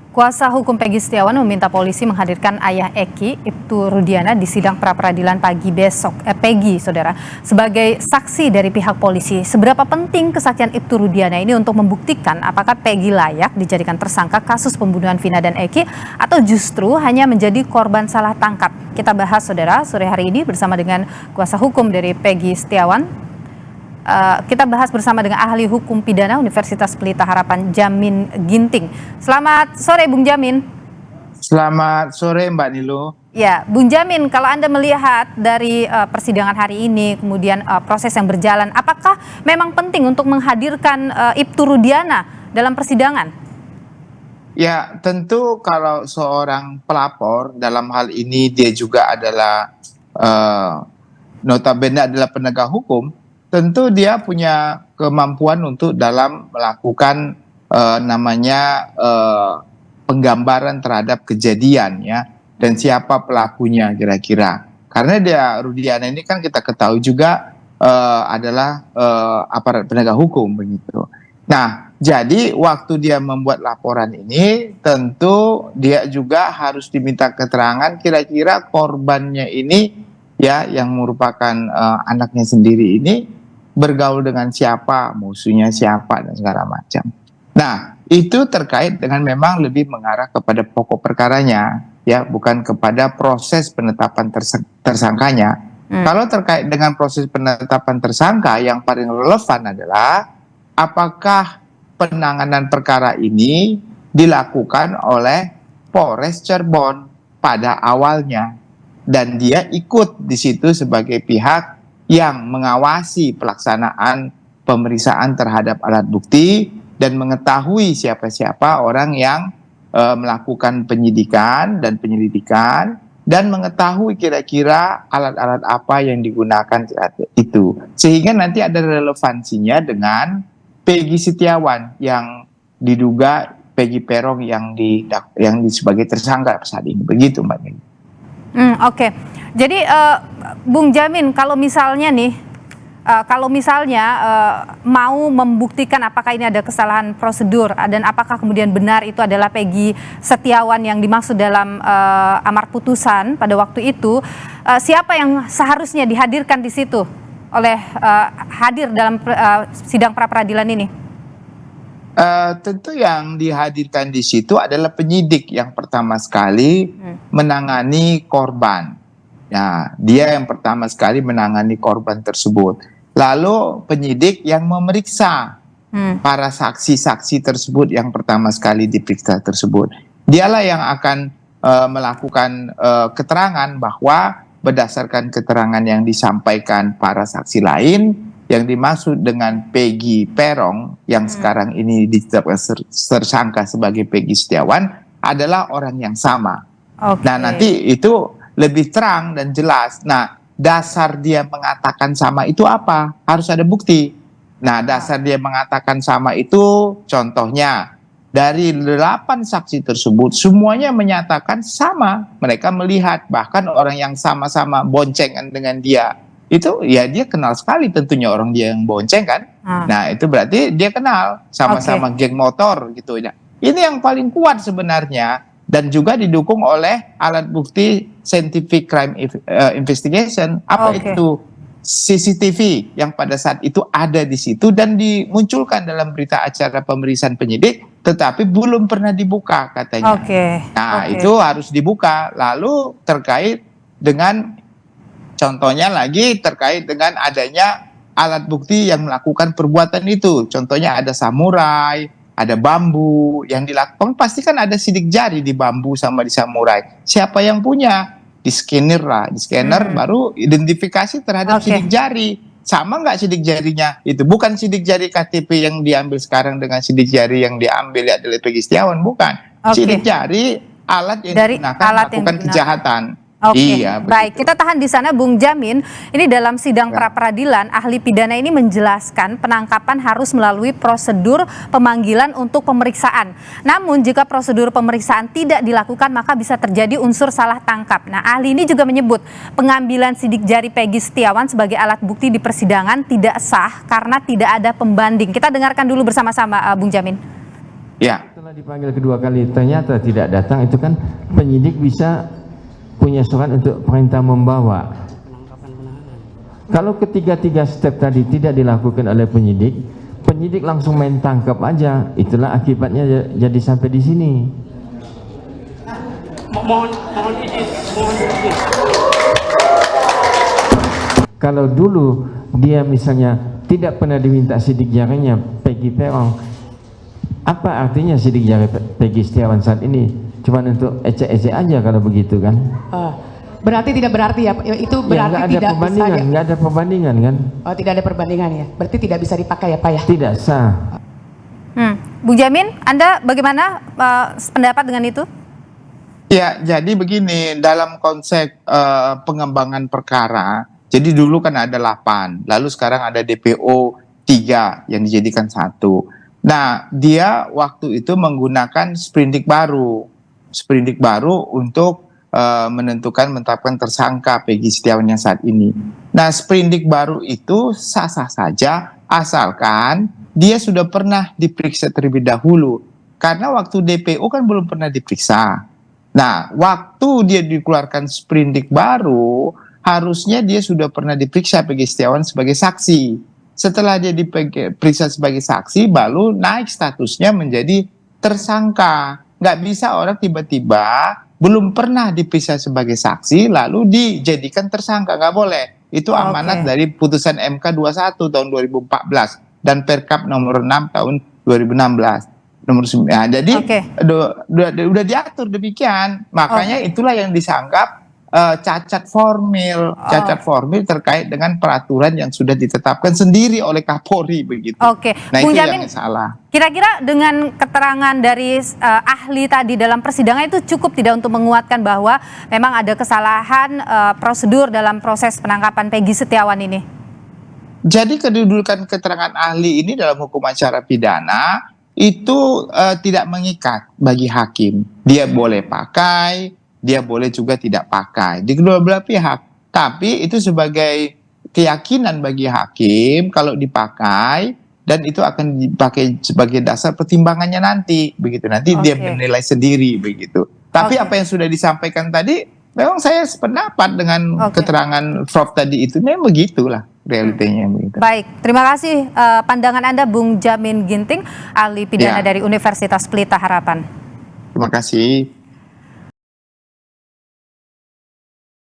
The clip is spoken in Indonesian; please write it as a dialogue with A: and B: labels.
A: Kuasa hukum Peggy Setiawan meminta polisi menghadirkan ayah Eki, Ibtu Rudiana, di sidang pra-peradilan pagi besok. Peggy, saudara, sebagai saksi dari pihak polisi. Seberapa penting kesaksian Ibtu Rudiana ini untuk membuktikan apakah Peggy layak dijadikan tersangka kasus pembunuhan Vina dan Eki atau justru hanya menjadi korban salah tangkap? Kita bahas, saudara, sore hari ini bersama dengan kuasa hukum dari Peggy Setiawan. Kita bahas bersama dengan ahli hukum pidana Universitas Pelita Harapan, Jamin Ginting. Selamat sore, Bung Jamin.
B: Selamat sore, Mbak Nilo.
A: Ya, Bung Jamin, kalau Anda melihat dari persidangan hari ini, kemudian proses yang berjalan, apakah memang penting untuk menghadirkan Ibtu Rudiana dalam persidangan?
B: Ya, tentu kalau seorang pelapor dalam hal ini dia juga adalah notabene adalah penegak hukum. Tentu dia punya kemampuan untuk dalam melakukan penggambaran terhadap kejadian ya, dan siapa pelakunya kira-kira. Karena dia Rudiana ini kan kita ketahui juga adalah aparat penegak hukum begitu. Nah, jadi waktu dia membuat laporan ini tentu dia juga harus diminta keterangan kira-kira korbannya ini ya, yang merupakan anaknya sendiri ini bergaul dengan siapa, musuhnya siapa, dan segala macam. Nah, itu terkait dengan memang lebih mengarah kepada pokok perkaranya, ya, bukan kepada proses penetapan tersangkanya. Kalau terkait dengan proses penetapan tersangka, yang paling relevan adalah apakah penanganan perkara ini dilakukan oleh Polres Cirebon pada awalnya, dan dia ikut di situ sebagai pihak yang mengawasi pelaksanaan pemeriksaan terhadap alat bukti dan mengetahui siapa-siapa orang yang melakukan penyidikan dan penyelidikan, dan mengetahui kira-kira alat-alat apa yang digunakan saat itu. Sehingga nanti ada relevansinya dengan Peggy Setiawan yang diduga Peggy Peron yang sebagai tersangka saat ini. Begitu, Mbak Nini.
A: Oke. Jadi Bung Jamin, kalau misalnya mau membuktikan apakah ini ada kesalahan prosedur dan apakah kemudian benar itu adalah Peggy Setiawan yang dimaksud dalam amar putusan pada waktu itu, siapa yang seharusnya dihadirkan di situ hadir dalam sidang pra-peradilan ini?
B: Tentu yang dihadirkan di situ adalah penyidik yang pertama sekali menangani korban. Ya, dia yang pertama sekali menangani korban tersebut. Lalu penyidik yang memeriksa para saksi-saksi tersebut yang pertama sekali diperiksa tersebut. Dialah yang akan melakukan keterangan bahwa berdasarkan keterangan yang disampaikan para saksi lain, yang dimaksud dengan Peggy Peron yang sekarang ini ditetapkan tersangka sebagai Peggy Setiawan adalah orang yang sama.
A: Okay.
B: Nah, nanti itu lebih terang dan jelas. Nah, dasar dia mengatakan sama itu apa? Harus ada bukti. Nah, dasar dia mengatakan sama itu contohnya dari 8 saksi tersebut semuanya menyatakan sama. Mereka melihat, bahkan orang yang sama-sama boncengan dengan dia itu ya dia kenal sekali tentunya orang dia yang bonceng kan. Nah, itu berarti dia kenal, sama-sama geng motor gitu ya. Ini yang paling kuat sebenarnya, dan juga didukung oleh alat bukti scientific crime investigation. Apa itu? CCTV yang pada saat itu ada di situ dan dimunculkan dalam berita acara pemeriksaan penyidik, tetapi belum pernah dibuka katanya. Nah, itu harus dibuka. Lalu terkait dengan contohnya lagi terkait dengan adanya alat bukti yang melakukan perbuatan itu. Contohnya ada samurai, ada bambu yang dilakukan, pasti kan ada sidik jari di bambu sama di samurai. Siapa yang punya? Di scanner lah, di scanner baru identifikasi terhadap sidik jari. Sama nggak sidik jarinya? Itu bukan sidik jari KTP yang diambil sekarang dengan sidik jari yang diambil ya dari Peggy Setiawan, bukan. Sidik jari alat yang digunakan melakukan kejahatan. Iya,
A: baik. Kita tahan di sana, Bung Jamin. Ini dalam sidang pra-peradilan, ahli pidana ini menjelaskan penangkapan harus melalui prosedur pemanggilan untuk pemeriksaan. Namun jika prosedur pemeriksaan tidak dilakukan, maka bisa terjadi unsur salah tangkap. Nah, ahli ini juga menyebut pengambilan sidik jari Peggy Setiawan sebagai alat bukti di persidangan tidak sah karena tidak ada pembanding. Kita dengarkan dulu bersama-sama, Bung Jamin.
B: Ya.
C: Setelah dipanggil kedua kali ternyata tidak datang, itu kan penyidik bisa punya surat untuk perintah membawa. Kalau ketiga-tiga step tadi tidak dilakukan oleh penyidik, penyidik langsung main tangkap aja, itulah akibatnya jadi sampai di sini. Mohon izin. Kalau dulu dia misalnya tidak pernah diminta sidik jarinya Peggy Peron, apa artinya sidik jari Peggy Setiawan saat ini? Cuma untuk ecek-ecek aja kalau begitu kan?
D: Berarti tidak berarti ya, itu berarti
C: ya,
D: tidak bisa ya?
C: Nggak ada perbandingan kan?
D: Oh, tidak ada perbandingan ya, berarti tidak bisa dipakai ya Pak ya?
C: Tidak sah.
A: Bung Jamin, Anda bagaimana pendapat dengan itu?
B: Ya, jadi begini, dalam konsep pengembangan perkara, jadi dulu kan ada 8, lalu sekarang ada DPO 3 yang dijadikan 1. Nah, dia waktu itu menggunakan sprindik baru untuk menetapkan tersangka Peggy Setiawan yang saat ini. Nah, sprindik baru itu sah-sah saja asalkan dia sudah pernah diperiksa terlebih dahulu. Karena waktu DPO kan belum pernah diperiksa. Nah, waktu dia dikeluarkan sprindik baru, harusnya dia sudah pernah diperiksa Peggy Setiawan sebagai saksi. Setelah dia diperiksa sebagai saksi, baru naik statusnya menjadi tersangka. Nggak bisa orang tiba-tiba belum pernah diperiksa sebagai saksi, lalu dijadikan tersangka. Nggak boleh. Itu amanat dari putusan MK 21 tahun 2014 dan Perkap nomor 6 tahun 2016. Nomor 9. Jadi udah diatur demikian. Makanya itulah yang disangkap cacat formil terkait dengan peraturan yang sudah ditetapkan sendiri oleh Kapolri begitu. Nah,
A: Bung
B: itu
A: Jamin,
B: yang salah.
A: Kira-kira dengan keterangan dari ahli tadi dalam persidangan itu cukup tidak untuk menguatkan bahwa memang ada kesalahan prosedur dalam proses penangkapan Peggy Setiawan ini?
B: Jadi kedudukan keterangan ahli ini dalam hukum acara pidana itu tidak mengikat bagi hakim. Dia boleh pakai, dia boleh juga tidak pakai di kedua belah pihak. Tapi itu sebagai keyakinan bagi hakim kalau dipakai, dan itu akan dipakai sebagai dasar pertimbangannya nanti begitu. Nanti dia menilai sendiri begitu. Tapi apa yang sudah disampaikan tadi, memang saya sependapat dengan keterangan Prof tadi itu, memang begitulah realitanya begitu.
A: Baik, terima kasih pandangan Anda Bung Jamin Ginting, ahli pidana dari Universitas Pelita Harapan.
B: Terima kasih.